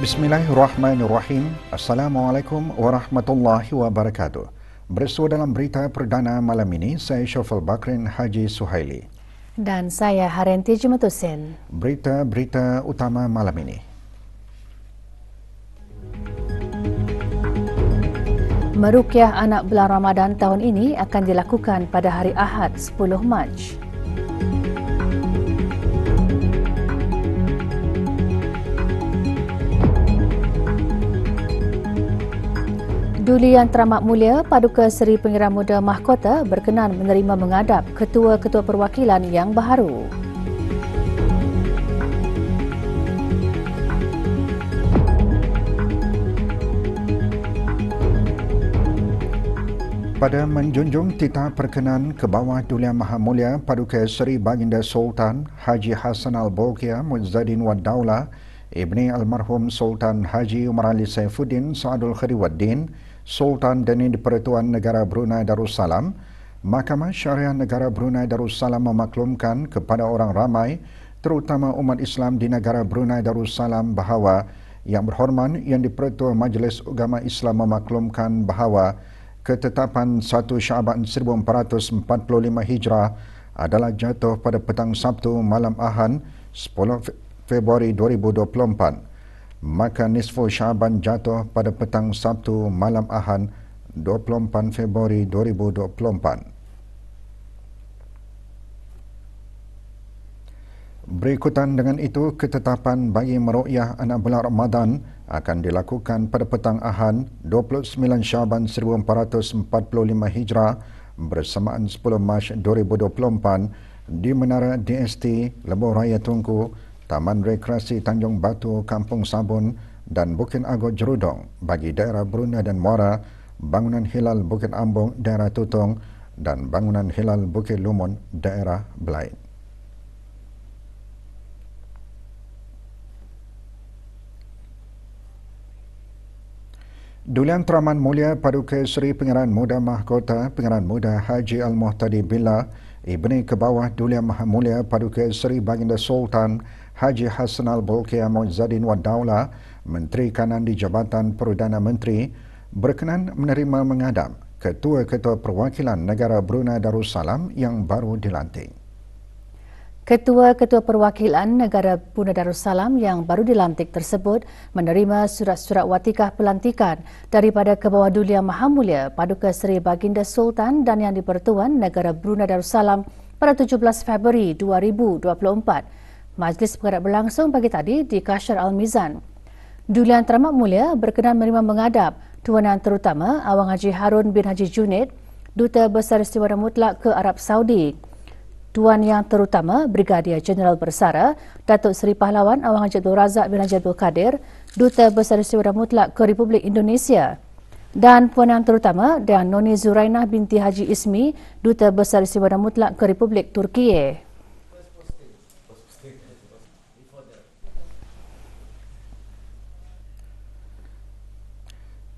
Bismillahirrahmanirrahim. Assalamualaikum warahmatullahi wabarakatuh. Bersua dalam berita perdana malam ini, saya Syafal Bakrin Haji Suhaili. Dan saya Harenti Jumetusin. Berita-berita utama malam ini. Meruqyah anak bulan Ramadan tahun ini akan dilakukan pada hari Ahad 10 Mac. Duli Yang Teramat Mulia Paduka Seri Pengiran Muda Mahkota berkenan menerima menghadap ketua-ketua perwakilan yang baharu. Pada menjunjung titah perkenan ke bawah Duli Yang Maha Mulia Paduka Seri Baginda Sultan Haji Hassan Al-Bolkiah Muizzadin Wad Daulah Ibni Almarhum Sultan Haji Umar Ali Saifuddin Saadul Khairuddin Sultan dan di-Pertuan Negara Brunei Darussalam, Mahkamah Syariah Negara Brunei Darussalam memaklumkan kepada orang ramai, terutama umat Islam di negara Brunei Darussalam bahawa Yang Berhormat Yang di-Pertua Majlis Ugama Islam memaklumkan bahawa ketetapan 1 Syaban 1445 Hijrah adalah jatuh pada petang Sabtu malam Ahad 10 Februari 2024. Maka nisfu Syaban jatuh pada petang Sabtu malam Ahad 24 Februari 2024. Berikutan dengan itu, ketetapan bagi meruqyah anak bulan Ramadan akan dilakukan pada petang Ahad 29 Syaban 1445 Hijrah bersamaan 10 Mac 2024 di Menara DST Lebuh Raya Tunku, Taman Rekreasi Tanjung Batu, Kampung Sabun dan Bukit Agot Jerudong bagi daerah Brunei dan Muara, Bangunan Hilal Bukit Ambung, daerah Tutong dan Bangunan Hilal Bukit Lumun, daerah Belaid. Duli Yang Teramat Mulia Paduka Seri Pengiran Muda Mahkota Pengiran Muda Haji Al-Muhtadi Billah Ibni Kebawah Duli Yang Maha Mulia Paduka Seri Baginda Sultan Haji Hassan Al-Bolkiah Muizzadin Wad Daulah, Menteri Kanan di Jabatan Perdana Menteri, berkenan menerima menghadap ketua-ketua perwakilan negara Brunei Darussalam yang baru dilantik. Ketua-ketua perwakilan negara Brunei Darussalam yang baru dilantik tersebut menerima surat-surat watikah pelantikan daripada Kebawah Duli Yang Maha Mulia Paduka Seri Baginda Sultan dan Yang di-Pertuan Negara Brunei Darussalam pada 17 Februari 2024. Majlis penghadap berlangsung pagi tadi di Kasyar Al-Mizan. Duli Yang Teramat Mulia berkenan menerima menghadap Tuan Yang Terutama Awang Haji Harun bin Haji Junaid, Duta Besar Istimewa Mutlak ke Arab Saudi. Tuan Yang Terutama Brigadier Jeneral Bersara Datuk Seri Pahlawan Awang Haji Abdul Razak bin Haji Abdul Kadir, Duta Besar Istimewa Mutlak ke Republik Indonesia. Dan Puan Yang Terutama dan Noni Zurainah binti Haji Ismi, Duta Besar Istimewa Mutlak ke Republik Turkiye.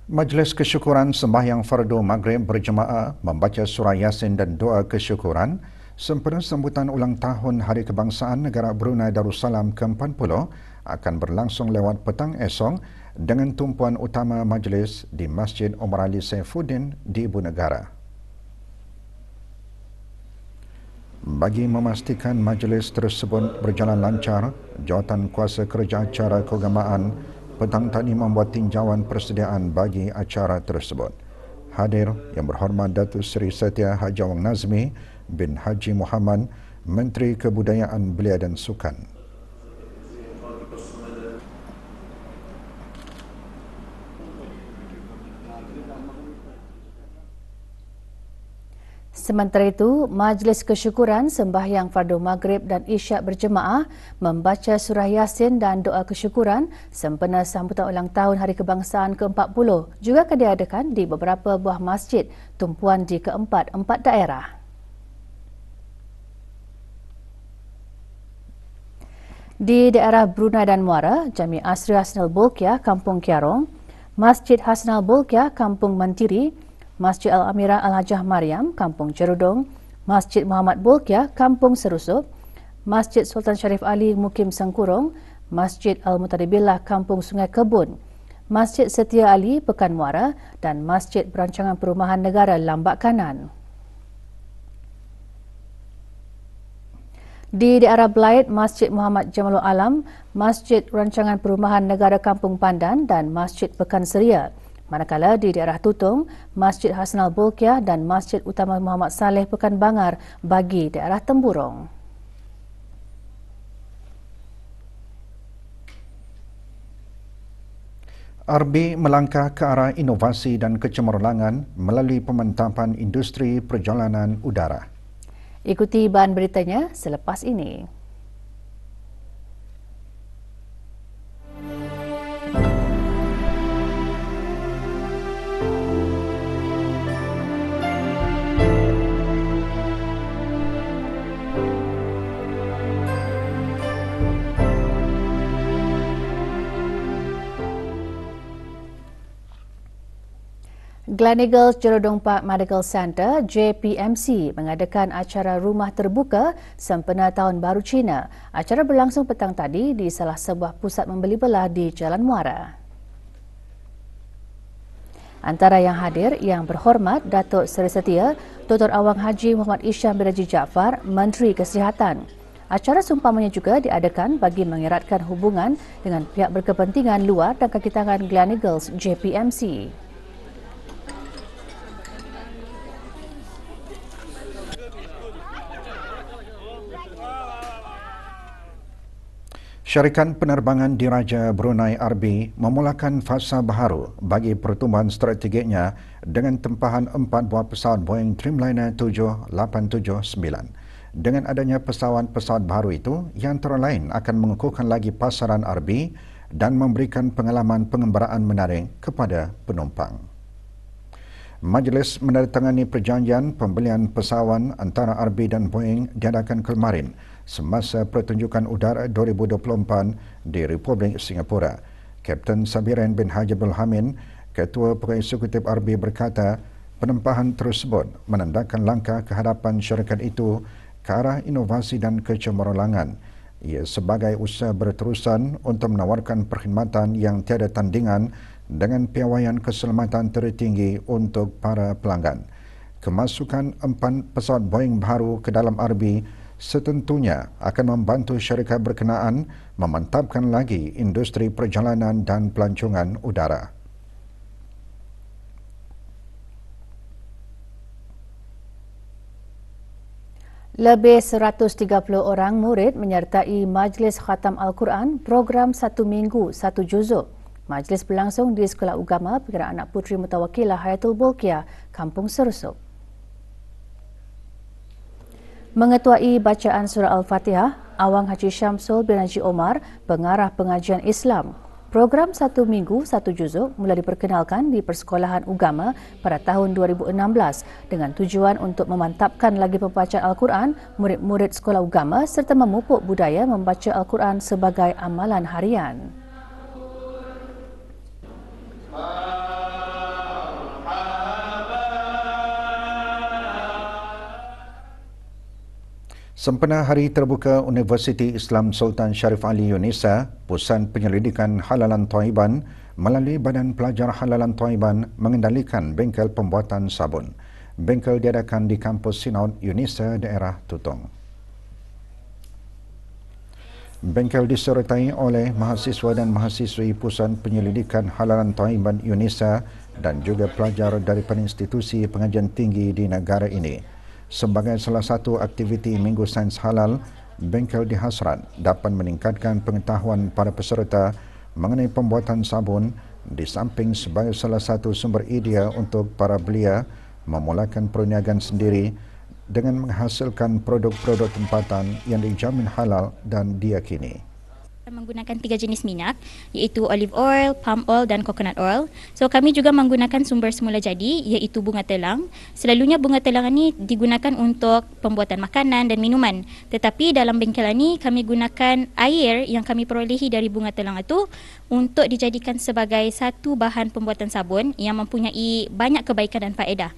Majlis Kesyukuran Sembahyang Fardu Maghrib berjemaah membaca surah Yasin dan doa kesyukuran sempena sambutan ulang tahun Hari Kebangsaan Negara Brunei Darussalam ke-40 akan berlangsung lewat petang esok dengan tumpuan utama majlis di Masjid Umar Ali Saifuddin di Ibu Negara. Bagi memastikan majlis tersebut berjalan lancar, Jawatan Kuasa Kerja Acara Keagamaan petang tadi membuat tinjauan persediaan bagi acara tersebut. Hadir Yang Berhormat Datuk Seri Setia Haji Awang Nazmi bin Haji Muhammad, Menteri Kebudayaan Belia dan Sukan. Sementara itu, Majlis Kesyukuran sembahyang Fardu Maghrib dan Isyak berjemaah membaca surah Yasin dan doa kesyukuran sempena sambutan ulang tahun Hari Kebangsaan ke-40 juga akan diadakan di beberapa buah masjid tumpuan di keempat-empat daerah. Di daerah Brunei dan Muara, Jami Asri Hasnal Bolkiah, Kampung Kiarong, Masjid Hasnal Bolkiah, Kampung Mantiri, Masjid Al-Amirah Al-Hajjah Mariam, Kampung Cerudong, Masjid Muhammad Bolkiah, Kampung Serusup, Masjid Sultan Sharif Ali, Mukim Sengkurong, Masjid Al-Mutadibillah, Kampung Sungai Kebun, Masjid Setia Ali, Pekan Muara dan Masjid Perancangan Perumahan Negara Lambak Kanan. Di daerah Belait, Masjid Muhammad Jamalul Alam, Masjid Rancangan Perumahan Negara Kampung Pandan dan Masjid Pekan Seria. Manakala di daerah Tutong, Masjid Hasnal Bolkiah dan Masjid Utama Muhammad Saleh Pekan Bangar bagi daerah Temburong. RB melangkah ke arah inovasi dan kecemerlangan melalui pemantapan industri perjalanan udara. Ikuti bahan beritanya selepas ini. Gleneagles Jerodong Park Medical Centre JPMC mengadakan acara rumah terbuka sempena Tahun Baru Cina. Acara berlangsung petang tadi di salah sebuah pusat membeli belah di Jalan Muara. Antara yang hadir yang berhormat Datuk Seri Setia Dr. Awang Haji Muhammad Isham bin Haji Jaafar, Menteri Kesihatan. Acara seumpamanya juga diadakan bagi mengeratkan hubungan dengan pihak berkepentingan luar dan kaki tangan Gleneagles JPMC. Syarikat Penerbangan Diraja Brunei RB memulakan fasa baharu bagi pertumbuhan strategiknya dengan tempahan 4 buah pesawat Boeing Dreamliner 7879. Dengan adanya pesawat-pesawat baru itu, yang antara lain akan mengukuhkan lagi pasaran RB dan memberikan pengalaman pengembaraan menarik kepada penumpang. Majlis menandatangani perjanjian pembelian pesawat antara RB dan Boeing diadakan kemarin semasa pertunjukan udara 2024 di Republik Singapura. Kapten Sabirin bin Haji Abdul Hamid, Ketua Pengeksekutif RB berkata, penempahan tersebut menandakan langkah kehadapan syarikat itu ke arah inovasi dan kecemerlangan. Ia sebagai usaha berterusan untuk menawarkan perkhidmatan yang tiada tandingan dengan piawaian keselamatan tertinggi untuk para pelanggan. Kemasukan 4 pesawat Boeing baru ke dalam RB setentunya akan membantu syarikat berkenaan memantapkan lagi industri perjalanan dan pelancongan udara. Lebih 130 orang murid menyertai Majlis Khatam Al-Quran program 1 minggu 1 juzuk. Majlis berlangsung di Sekolah Ugama Pengarah Anak Puteri Mutawakilah Hayatul Bolkiah, Kampung Serusup. Mengetuai bacaan surah Al-Fatihah, Awang Haji Syamsul bin Haji Omar, pengarah pengajian Islam. Program 1 minggu 1 juzuk mula diperkenalkan di Persekolahan Ugama pada tahun 2016 dengan tujuan untuk memantapkan lagi pembacaan Al-Quran murid-murid sekolah ugama serta memupuk budaya membaca Al-Quran sebagai amalan harian. Sempena Hari Terbuka Universiti Islam Sultan Sharif Ali Yunisa, Pusat Penyelidikan Halalan Thaiban melalui Badan Pelajar Halalan Thaiban mengendalikan bengkel pembuatan sabun. Bengkel diadakan di kampus Sinod Yunisa, daerah Tutong. Bengkel disertai oleh mahasiswa dan mahasiswi Pusat Penyelidikan Halalan Thaiban Yunisa dan juga pelajar daripada institusi pengajian tinggi di negara ini. Sebagai salah satu aktiviti Minggu Sains Halal, bengkel dihasrat dapat meningkatkan pengetahuan para peserta mengenai pembuatan sabun di samping sebagai salah satu sumber idea untuk para belia memulakan perniagaan sendiri dengan menghasilkan produk-produk tempatan yang dijamin halal dan diyakini. Menggunakan 3 jenis minyak, iaitu olive oil, palm oil dan coconut oil. So kami juga menggunakan sumber semula jadi, iaitu bunga telang. Selalunya bunga telang ini digunakan untuk pembuatan makanan dan minuman. Tetapi dalam bengkel ini kami gunakan air yang kami perolehi dari bunga telang itu untuk dijadikan sebagai satu bahan pembuatan sabun yang mempunyai banyak kebaikan dan faedah.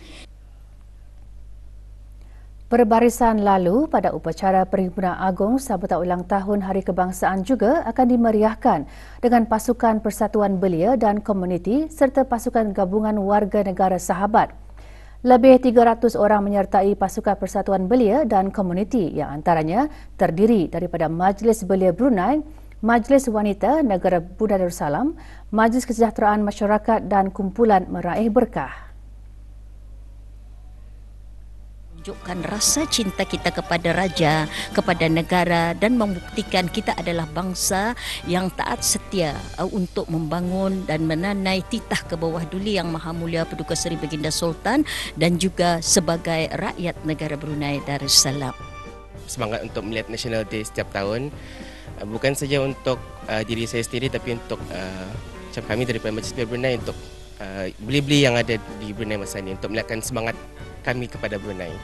Perbarisan lalu pada upacara Perhimpunan Agung sambutan ulang tahun Hari Kebangsaan juga akan dimeriahkan dengan pasukan Persatuan Belia dan Komuniti serta pasukan gabungan warga negara sahabat. Lebih 300 orang menyertai pasukan Persatuan Belia dan Komuniti yang antaranya terdiri daripada Majlis Belia Brunei, Majlis Wanita Negara Brunei Darussalam, Majlis Kesejahteraan Masyarakat dan Kumpulan Meraih Berkah. Tunjukkan rasa cinta kita kepada raja, kepada negara dan membuktikan kita adalah bangsa yang taat setia untuk membangun dan menanai titah ke bawah duli Yang Maha Mulia Paduka Seri Baginda Sultan dan juga sebagai rakyat negara Brunei Darussalam. Semangat untuk melihat National Day setiap tahun, bukan saja untuk diri saya sendiri tapi untuk macam kami daripada Majlis Belia Brunei untuk beli-beli yang ada di Brunei masa ini untuk melihatkan semangat kami kepada Brunei.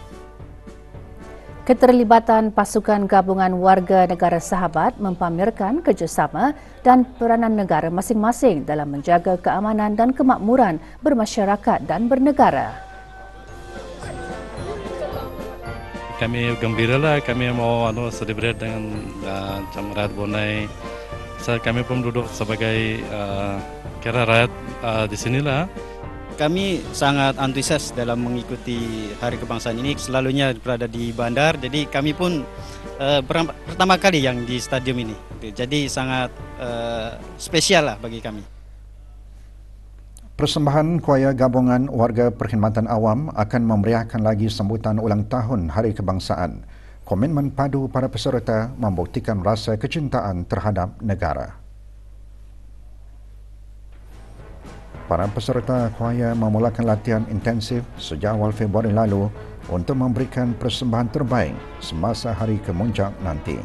Keterlibatan pasukan gabungan warga negara sahabat mempamerkan kerjasama dan peranan negara masing-masing dalam menjaga keamanan dan kemakmuran bermasyarakat dan bernegara. Kami gembiralah, kami mau celebrate dengan rakyat Brunei. Kami pun duduk sebagai kira rakyat di sinilah. Kami sangat antusias dalam mengikuti Hari Kebangsaan ini, selalunya berada di bandar, jadi kami pun pertama kali yang di stadium ini, jadi sangat spesial lah bagi kami. Persembahan kuaya gabungan warga perkhidmatan awam akan memeriahkan lagi sambutan ulang tahun Hari Kebangsaan. Komitmen padu para peserta membuktikan rasa kecintaan terhadap negara. Para peserta kuaya memulakan latihan intensif sejak awal Februari lalu untuk memberikan persembahan terbaik semasa hari kemuncak nanti.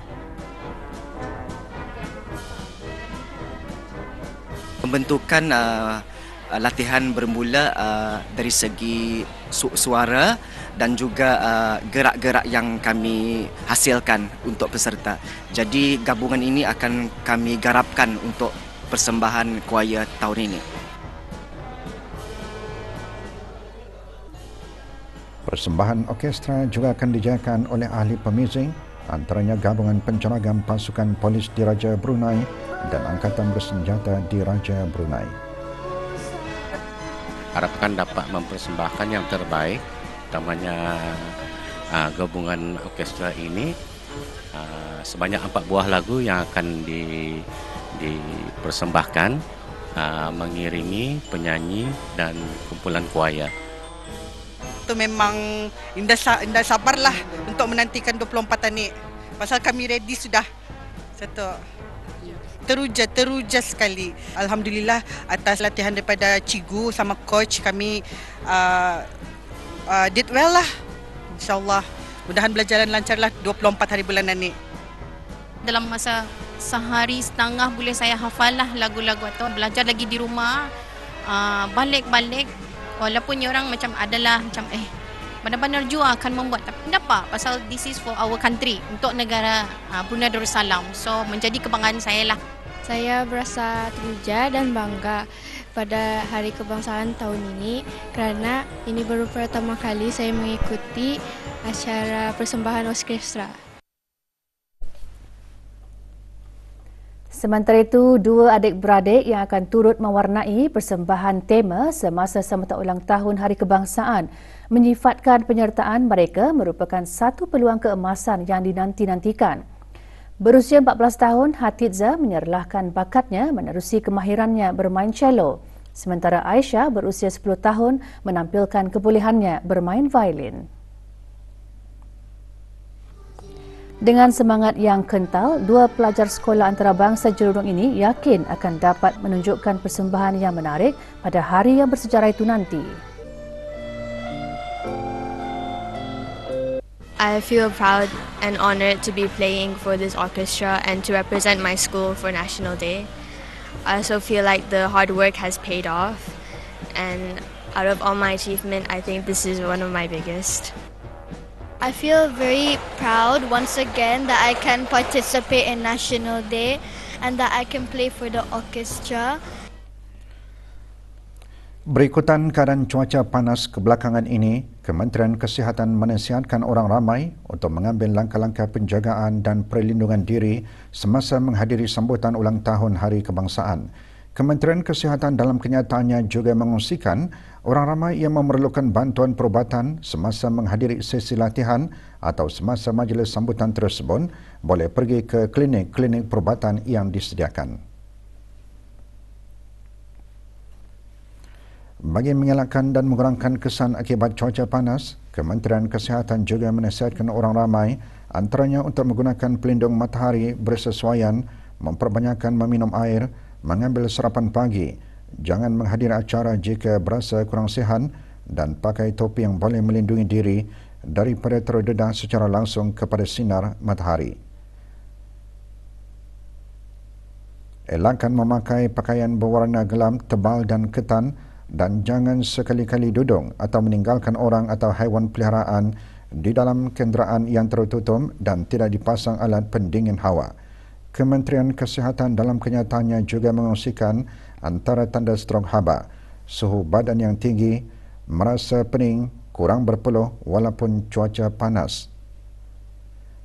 Pembentukan latihan bermula dari segi suara dan juga gerak-gerak yang kami hasilkan untuk peserta. Jadi gabungan ini akan kami garapkan untuk persembahan kuaya tahun ini. Persembahan orkestra juga akan dijayakan oleh ahli pemizing, antaranya gabungan penceragam pasukan polis Diraja Brunei dan angkatan bersenjata Diraja Brunei. Harapkan dapat mempersembahkan yang terbaik, utamanya gabungan orkestra ini sebanyak 4 buah lagu yang akan dipersembahkan mengiringi penyanyi dan kumpulan kuaya. Itu memang indah sabarlah untuk menantikan 24 ni. Pasal kami ready sudah. Satu. Teruja sekali. Alhamdulillah atas latihan daripada cikgu sama coach kami did well lah. InsyaAllah. Mudahan berjalan lancarlah 24 hari bulanan ni. Dalam masa sehari setengah boleh saya hafal lah lagu-lagu atau belajar lagi di rumah. Balik-balik. Walaupun orang macam adalah macam benar-benar jua akan membuat, tapi tidak apa, pasal this is for our country, untuk negara Brunei Darussalam. So menjadi kebanggaan saya lah. Saya berasa teruja dan bangga pada Hari Kebangsaan tahun ini kerana ini baru pertama kali saya mengikuti acara persembahan orkestra. Sementara itu, 2 adik-beradik yang akan turut mewarnai persembahan tema semasa sambutan ulang tahun Hari Kebangsaan menyifatkan penyertaan mereka merupakan satu peluang keemasan yang dinanti-nantikan. Berusia 14 tahun, Hatidza menyerlahkan bakatnya menerusi kemahirannya bermain cello, sementara Aisyah berusia 10 tahun menampilkan kebolehannya bermain violin. Dengan semangat yang kental, 2 pelajar sekolah antarabangsa Jerudong ini yakin akan dapat menunjukkan persembahan yang menarik pada hari yang bersejarah itu nanti. I feel proud and honored to be playing for this orchestra and to represent my school for National Day. I also feel like the hard work has paid off, and out of all my achievement, I think this is one of my biggest. I feel very proud once again that I can participate in National Day and that I can play for the orchestra. Berikutan keadaan cuaca panas kebelakangan ini, Kementerian Kesihatan menasihatkan orang ramai untuk mengambil langkah-langkah penjagaan dan perlindungan diri semasa menghadiri sambutan ulang tahun Hari Kebangsaan. Kementerian Kesihatan dalam kenyataannya juga mengungsikan orang ramai yang memerlukan bantuan perubatan semasa menghadiri sesi latihan atau semasa majlis sambutan tersebut boleh pergi ke klinik-klinik perubatan yang disediakan. Bagi mengelakkan dan mengurangkan kesan akibat cuaca panas, Kementerian Kesihatan juga menasihatkan orang ramai antaranya untuk menggunakan pelindung matahari bersesuaian, memperbanyakkan meminum air, mengambil sarapan pagi, jangan menghadiri acara jika berasa kurang sihat dan pakai topi yang boleh melindungi diri daripada terdedah secara langsung kepada sinar matahari. Elakkan memakai pakaian berwarna gelap, tebal dan ketan dan jangan sekali-kali duduk atau meninggalkan orang atau haiwan peliharaan di dalam kenderaan yang tertutup dan tidak dipasang alat pendingin hawa. Kementerian Kesihatan dalam kenyataannya juga mengungsikan antara tanda strok haba, suhu badan yang tinggi, merasa pening, kurang berpeluh walaupun cuaca panas,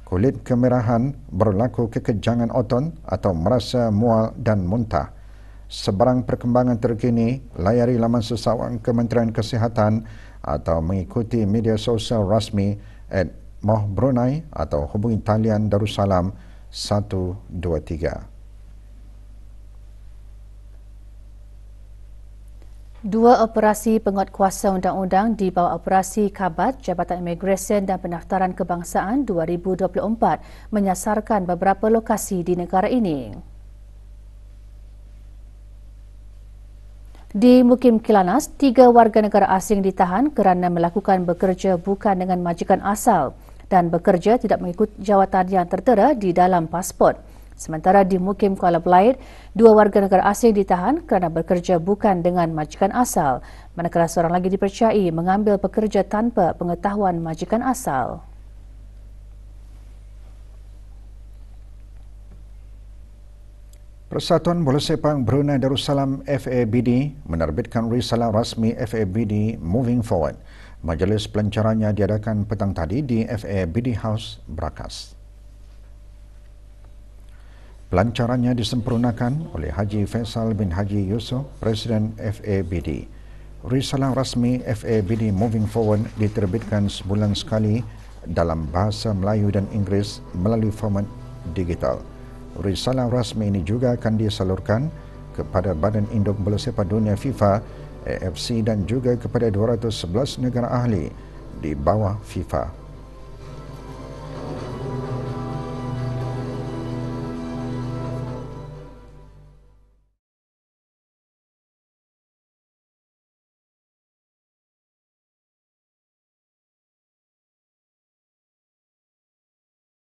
kulit kemerahan, berlaku kekejangan otot atau merasa mual dan muntah. Sebarang perkembangan terkini, layari laman sesawang Kementerian Kesihatan atau mengikuti media sosial rasmi @mohbrunei atau hubungi talian Darussalam 123. Dua operasi penguatkuasa undang-undang di bawah operasi Kabat Jabatan Imigresen dan Pendaftaran Kebangsaan 2024 menyasarkan beberapa lokasi di negara ini. Di Mukim Kilanas, 3 warga negara asing ditahan kerana melakukan bekerja bukan dengan majikan asal dan bekerja tidak mengikut jawatan yang tertera di dalam pasport. Sementara di Mukim Kuala Belait, 2 warga negara asing ditahan kerana bekerja bukan dengan majikan asal, manakala seorang lagi dipercayai mengambil pekerja tanpa pengetahuan majikan asal. Persatuan Bola Sepak Brunei Darussalam FABD menerbitkan risalah rasmi FABD Moving Forward. Majlis pelancarannya diadakan petang tadi di FABD House, Brakas. Pelancarannya disempurnakan oleh Haji Faisal bin Haji Yusof, Presiden FABD. Risalah rasmi FABD Moving Forward diterbitkan sebulan sekali dalam bahasa Melayu dan Inggeris melalui format digital. Risalah rasmi ini juga akan disalurkan kepada Badan Induk Bola Sepak Dunia FIFA, AFC dan juga kepada 211 negara ahli di bawah FIFA.